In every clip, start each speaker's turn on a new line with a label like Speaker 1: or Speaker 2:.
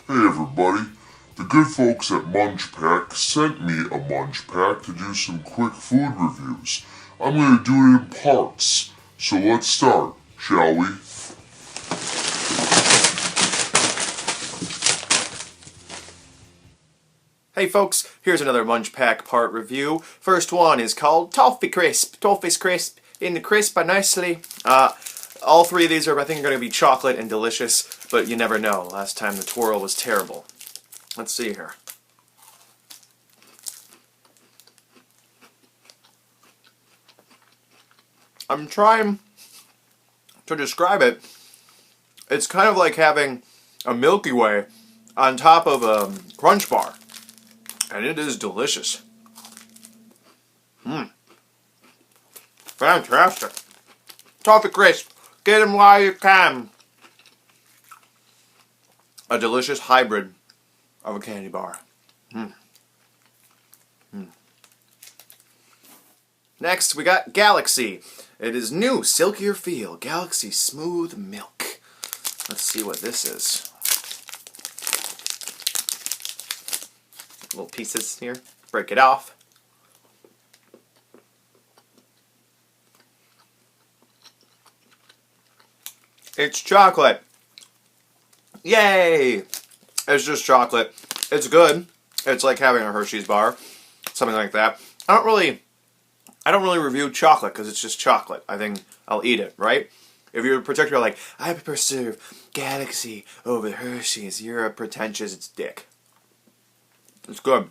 Speaker 1: Hey everybody, the good folks at MunchPak sent me a MunchPak to do some quick food reviews. I'm going to do it in parts, so let's start, shall we?
Speaker 2: Hey folks, here's another MunchPak part review. First one is called Toffee Crisp. Toffee's Crisp in the crisp by Nestle. All three of these are, I think, going to be chocolate and delicious, but you never know. Last time the twirl was terrible. Let's see here. I'm trying to describe it. It's kind of like having a Milky Way on top of a Crunch Bar. And it is delicious. Fantastic. Toffee Crisp. Get them while you can. A delicious hybrid of a candy bar. Next, we got Galaxy. It is new, silkier feel. Galaxy Smooth Milk. Let's see what this is. Little pieces here. Break it off. It's chocolate. Yay! It's just chocolate. It's good. It's like having a Hershey's bar, something like that. I don't really review chocolate because it's just chocolate. I think I'll eat it, right? If you're particularly like, I prefer Galaxy over Hershey's, you're a pretentious dick. It's good.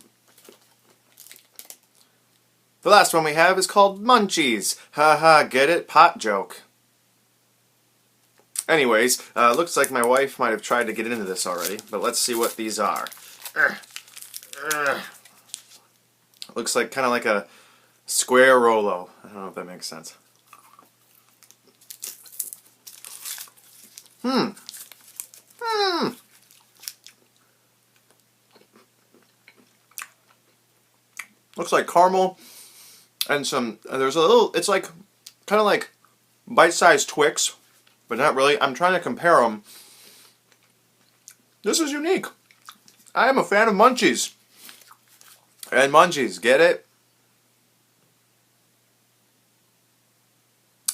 Speaker 2: The last one we have is called Munchies. Haha, get it? Pot joke. Anyways, looks like my wife might have tried to get into this already, but let's see what these are. Looks like kind of like a square Rolo. I don't know if that makes sense. Looks like caramel and some, there's a little, it's like, kind of like bite-sized Twix, but not really. I'm trying to compare them. This is unique. I am a fan of Munchies. And Munchies, get it?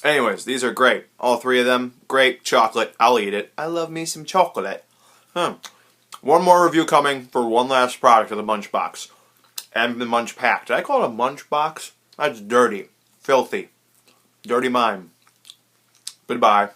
Speaker 2: Anyways, these are great. All three of them, great chocolate. I'll eat it. I love me some chocolate. One more review coming for one last product of the Munch Box. And the MunchPak. Did I call it a Munch Box? That's dirty. Filthy. Dirty mind. Goodbye.